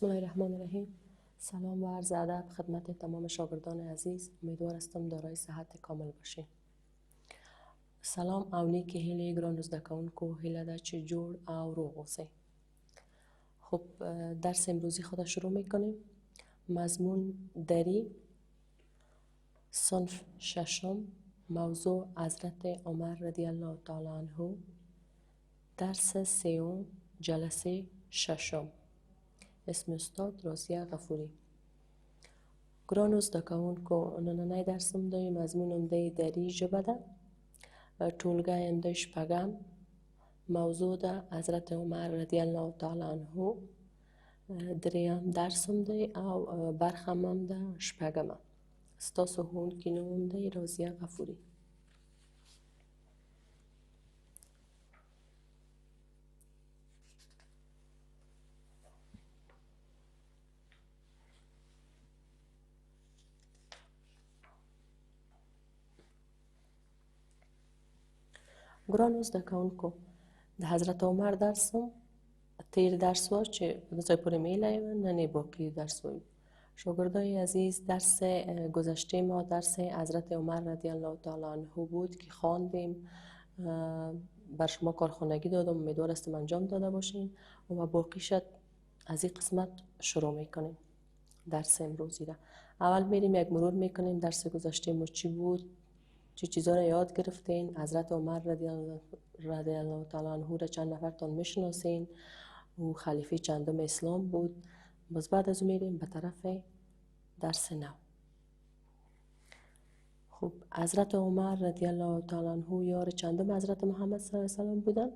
بسم الله الرحمن الرحیم. سلام و عرض ادب خدمت تمام شاگردان عزیز. امیدوار هستم دارای صحت کامل باشین. سلام او نیکی هیله گران زده کونکو هیله ده چه جوړ او روغ اوسئ. خب درس امروزی خود شروع میکنیم. مضمون دری، صنف ششم، موضوع حضرت عمر رضی الله تعالی عنه، درس سیوم، جلسه ششم. اسم استاد رازیه غفوری. گرانو زده کونکو نننی درسم دوی مضمونم دی دری ژبه ده. ټولګی اندی شپږم، موضوع ده حضرت عمر رضی الله تعالی عنه. دریم درسم دی او برخم هم ده شپږمه. ستاسو ښوونکي نوم دی رازیه غفوری. ګرانو زده کوونکو د حضرت عمر درسم تیر درس و چې به ځای پورې میلی و نن باقی درس وایو. شاگردای عزیز درس گذشته ما درس حضرت عمر رضی الله تعالی عنه بود که خواندیم، بر شما کارخانگی دادم، امیدوار هستم انجام داده باشین و باقی شد از این قسمت شروع میکنیم درس امروزی را. اول میریم یک مرور میکنیم درس گذشته ما چی بود، چه چیزا را یاد گرفتین. حضرت عمر رضی الله تعالی عنه را چند نفرتان میشناسین، او خلیفه چندم اسلام بود. باز بعد از میریم به طرف درس نو. خب حضرت عمر رضی الله تعالی عنه یار چندم حضرت محمد صلی الله علیه و سلم بودن؟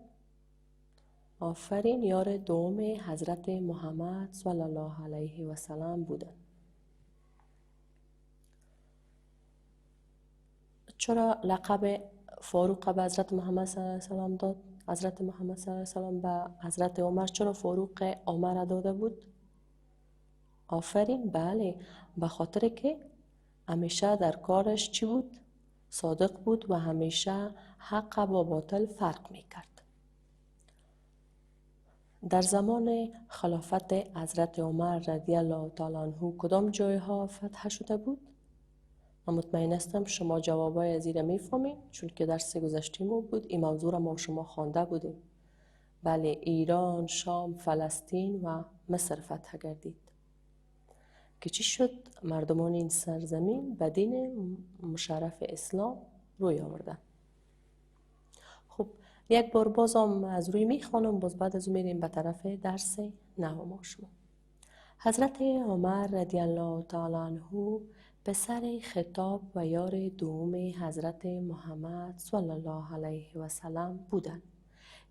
آفرین، یار دوم حضرت محمد صلی الله علیه و سلم بودن. چرا لقب فاروق به حضرت محمد صلی الله علیه و سلم داد؟ حضرت محمد صلی الله علیه و سلم به حضرت عمر چرا فاروق عمر داده بود؟ آفرین، بله، به خاطر که همیشه در کارش چی بود؟ صادق بود و همیشه حق با باطل فرق میکرد. در زمان خلافت حضرت عمر رضی الله تعالی عنه کدام جایها فتح شده بود؟ من مطمئن هستم شما جوابای از این میفهمید، چون که درس گذشته ما بود این موضوع را ما شما خوانده بودیم. بله، ایران، شام، فلسطین و مصر فتح گردید. که چی شد؟ مردمان این سرزمین به دین مشرف اسلام روی آوردن. خب یک بار بازم از روی میخوانم، باز بعد از میریم به طرف درس نو ما شما. حضرت عمر رضی الله تعالی عنه پسر خطاب و یار دوم حضرت محمد صلی الله علیه و سلم بودند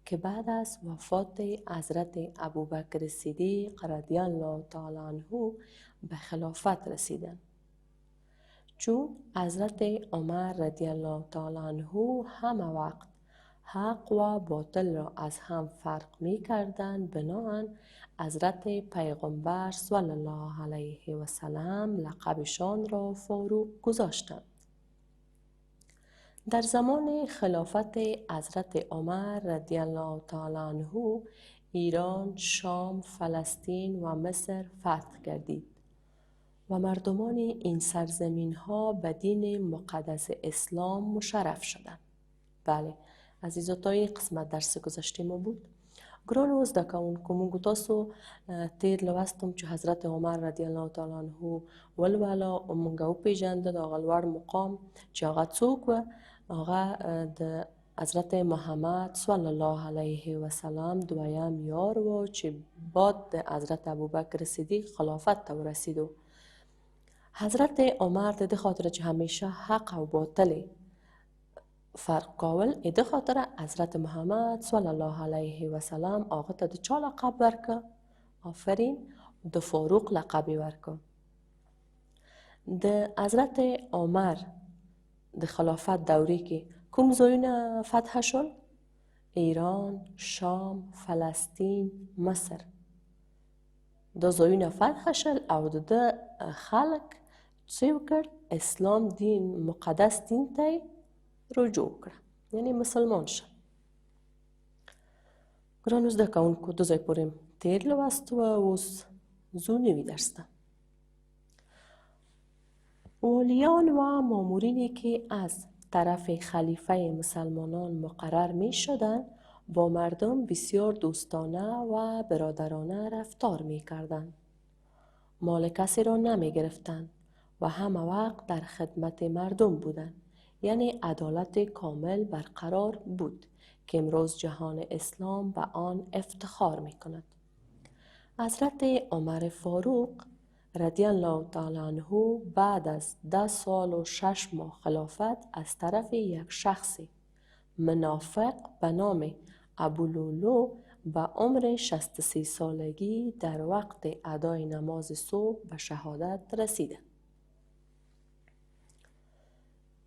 که بعد از وفات حضرت ابوبکر صدیق رضی الله تعالی عنه به خلافت رسیدند. چون حضرت عمر رضی الله تعالی عنه همه وقت حق و باطل را از هم فرق می کردند، بنابراین حضرت پیغمبر صلی الله علیه و سلم لقبشان را فاروق گذاشتند. در زمان خلافت حضرت عمر رضی الله تعالی عنه ایران، شام، فلسطین و مصر فتح گردید و مردمان این سرزمین ها به دین مقدس اسلام مشرف شدند. بله عزیزاتای قسمت درس گذشته ما بود. گرانو زده کوونکو مونږ تاسو تیر لوستم چې حضرت عمر رضی الله تعالی عنه ولولا مونږ وپیژنده د هغه لوړ مقام چې هغه څوک و؟ هغه د حضرت محمد صلی الله علیه و سلم دویم یار و چې بعد د حضرت ابوبکر صدیق خلافت ته ورسید. حضرت عمر د خاطر چې همیشه حق و باطل فرق کول، د خاطر حضرت محمد صلی الله علیه و سلم هغه ته د چا لقب ورکه؟ آفرین، د فاروق لقب ورکه. د حضرت عمر د خلافت دوری کې کوم ځایونه فتح شول؟ ایران، شام، فلسطین، مصر. دا ځایونه فتح شول او د خلق څه وکړ؟ اسلام دین مقدس دین ته رجوع کړه، یعنی مسلمان شد. ګرانو زده کوونکو د ځای پورې تیر لوست و اوس زو نویدرسته. والیان و مامورینی که از طرف خلیفه مسلمانان مقرر می شدند با مردم بسیار دوستانه و برادرانه رفتار می کردند. مال کسی را نمی گرفتند و همه وقت در خدمت مردم بودند. یعنی عدالت کامل برقرار بود که امروز جهان اسلام به آن افتخار می کند. حضرت عمر فاروق رضی الله تعالی عنه بعد از 10 سال و 6 ماه خلافت از طرف یک شخص منافق به نام ابولولو به عمر 63 سالگی در وقت ادای نماز صبح به شهادت رسیده.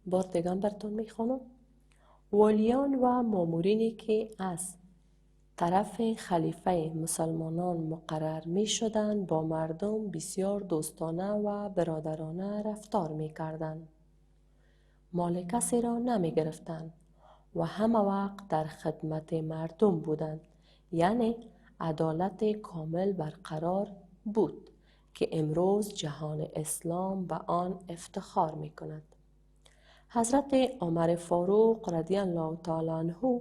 بار دیگه براتون میخوانم. والیان و مامورینی که از طرف خلیفه مسلمانان مقرر می شدند با مردم بسیار دوستانه و برادرانه رفتار می کردند. مال کسی را نمی گرفتند و همه وقت در خدمت مردم بودند. یعنی عدالت کامل برقرار بود که امروز جهان اسلام به آن افتخار می کند. حضرت عمر فاروق رضی الله تعالی عنه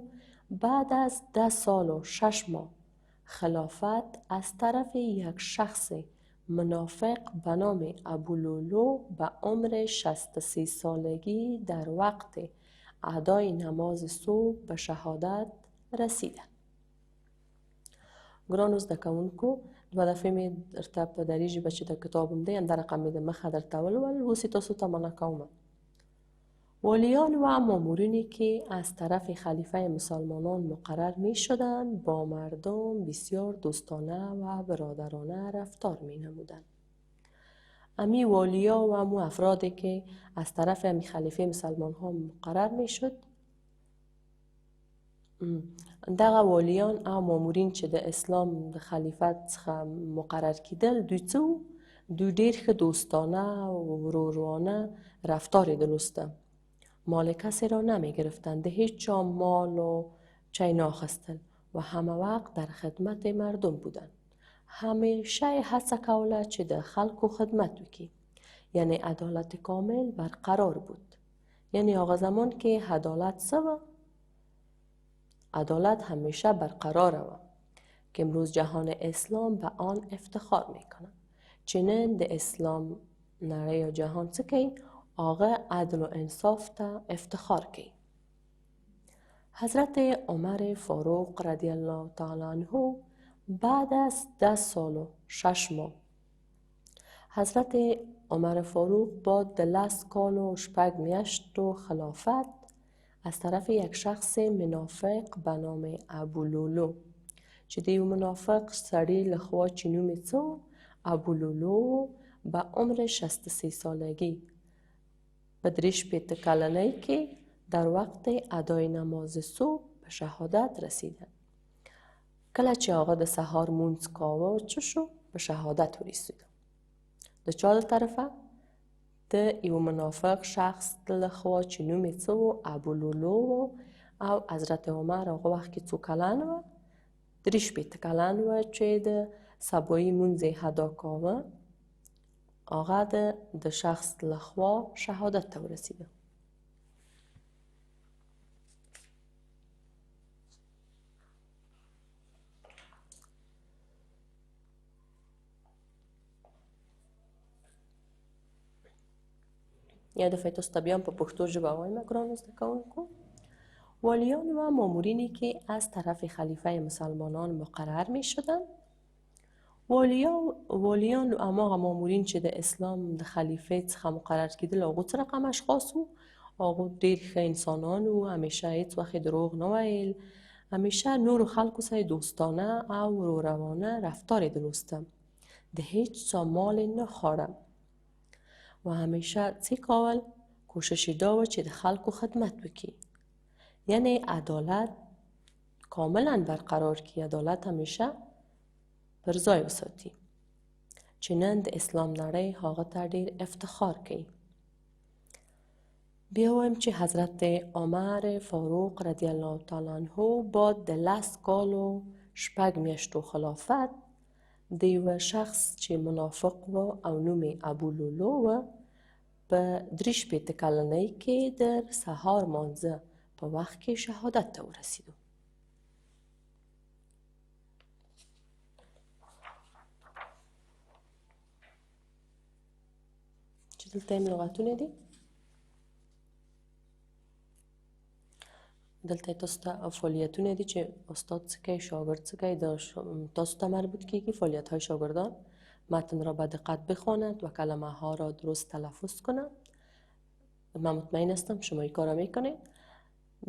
بعد از 10 سال و 6 ماه خلافت از طرف یک شخص منافق به نام ابولولو به عمر 63 سالگی در وقت ادای نماز صبح به شهادت رسیده. گرانو زده کوونکو دوه دفعې مې درته په دري ژبه چې د کتاب هم دی همدا رقم مې د مخه درته ولولل. اوس یې تاسو ته منع کوم. والیان و مامورینی که از طرف خلیفه مسلمانان مقرر می شدند با مردم بسیار دوستانه و برادرانه رفتار می نمودند. امی والیا و امو افرادی که از طرف امی خلیفه مسلمان ها مقرر می شد دغه والیان او مامورین چې د اسلام د خلیفت څخه مقرر کیدل دوی ډیر ښه دوستانه و ورورانه رفتار درلوسته. مال کسی را نمی گرفتند، هیچ جا مال و چی ناخستل و همه وقت در خدمت مردم بودند. همیشه هڅه کوله چې د خلکو خدمت وکړي. یعنی عدالت کامل برقرار بود. یعنی آغا زمان که عدالت سوه عدالت همیشه برقرار و که امروز جهان اسلام به آن افتخار میکنه. چنین د اسلام نړۍ یا جهان څه کوي؟ آغا عدل و انصاف تا افتخار کی. حضرت عمر فاروق رضی الله تعالی عنه بعد از 10 سال و 6 ماه حضرت عمر فاروق با 10 کال و 8 میاشت و خلافت از طرف یک شخص منافق به نام ابولولو چې دیو منافق سړی لخوا چې نوم یې څه ابولولو به عمر 63 سالگی به 3 کلنی که در وقت ادای نماز صبح به شهادت رسیدن. کله چې هغه د سهار مونځ کاوه څه شو؟ به شهادت ورسید. د چا د طرفه؟ د یو منافق شخص لخوا چې نوم یې څه و ابولولو او حضرت عمر هغه وخت کې څو کلن و؟ 3 کلن و چې د سبایی مونځ یې ادا کاوه. آغا د شخص لخوا شهادت ته ورسیده. یا دفعه تاسو ته بیا هم په پښتو ژبه وایم ګرانو زده کوونکو. والیان و مامورینی که از طرف خلیفه مسلمانان مقرر می شدند. والیان و هماغه مامورین چې د اسلام د خلیفه څخه مقرر کیدل هغو څه رقم اشخاص وو؟ هغو ډېر ښه انسانان وو، همیشه هیڅ وخت دروغ نه ویل، همیشه نورو خلکو سره دوستانه او ورورانه رفتار درلوسته، د هیچ چا مال نه خوړه و همیشه څه کول؟ کوشش یې دا و چې د خلکو خدمت وکړي. یعنی عدالت کاملا برقرار کړي، عدالت همیشه پر ځای وساتي. چې نن د اسلام نړۍ هغه ته ډېر افتخار کوي. بیا وایم چې حضرت عمر فاروق رضی الله تعالی عنه با 10 کال و 8 میاشتو خلافت دیو شخص چې منافق و او نوم ابولولو و په درې شپېته کلنۍ کې د سهار مانځه په وخت کې شهادت ته ورسېدو. چې دلته هم لغتونه دي. دلته تاسو ته فعالیتونه دي چې استاد څه کوي، شاګرد څه کوي، تاسو ته مربوط کیږي. فعالیت‌های شاگردان: متن را به دقت بخواند و کلمه ها را درست تلفظ کنند. من مطمئن هستم شما این کار را میکنید.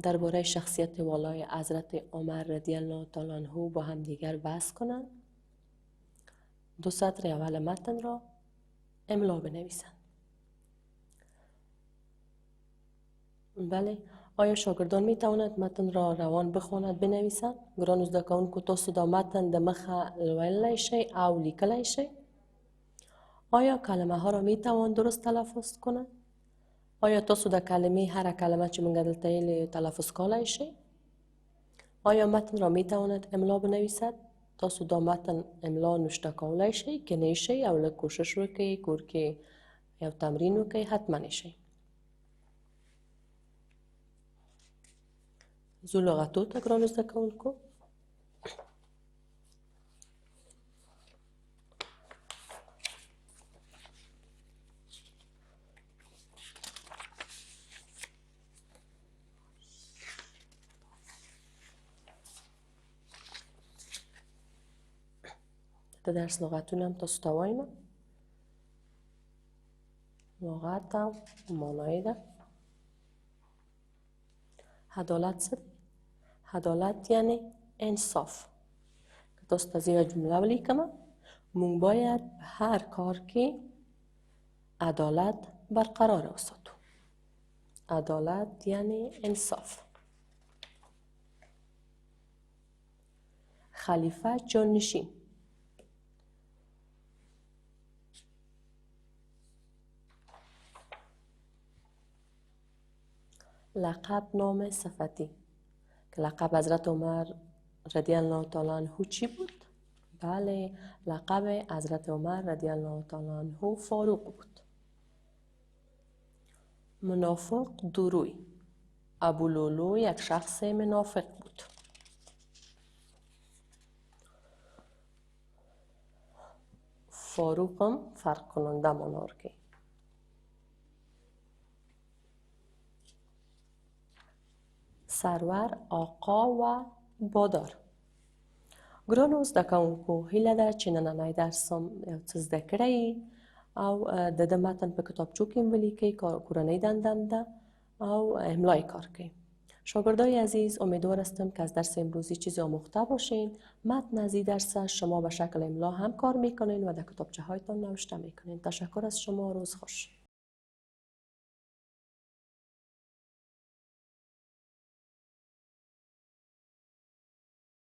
درباره شخصیت والای حضرت عمر رضی الله تعالی عنه با هم دیگر بحث کنند. 2 سطر اول متن را املا بنویسند. بله، آیا شاگردان می تواند متن را روان بخواند بنویسند؟ گران زده کونکو، تاسو دا متن د مخه لویلی شئ او لیکلی شئ؟ آیا کلمه ها را می توان درست تلفظ کنند؟ آیا تاسو د کلمه هر کلمه چې موږ دلته یې تلفظ کولی شئ؟ آیا متن را می تواند املا بنویسد؟ تاسو دا متن املا نوشته کولی شئ که نیشئ او لږ کوشش وکړئ، کور کې یو تمرین وکړئ، حتما نیشئ. زو لغتو ته ګرانو زده کوونکو. د درس لغتونه هم تاسو ته وایم. لغت او معنی ده. عدالت څه دی؟ عدالت یعنی انصاف. که تاسو ته زه یوه جمله ولیکم، موږ باید په هر کار کې عدالت برقرار وساتو. عدالت یعنی انصاف. خلیفه جانشین. لقب نام صفتی. که لقب حضرت عمر رضی الله تعالی عنه چی بود؟ بله، لقب حضرت عمر رضی الله تعالی عنه فاروق بود. منافق دوروی. ابولولو یک شخص منافق بود. فاروق هم فرق کننده منار که. سرور، آقا و بادار. ګرانو زده کوونکو، هیله ده چې نننی درس هم یو څه زده کړئ او د ده متن په کتابچو کې هم ولیکئ. کورنۍ دندم ده او املای کار کوي. شاگردای عزیز، امیدوار هستم که از درس امروزی چیزی آموخته باشین. متن از این درس شما به شکل املا هم کار میکنین و در کتابچه هایتان نوشته میکنین. تشکر از شما. روز خوش.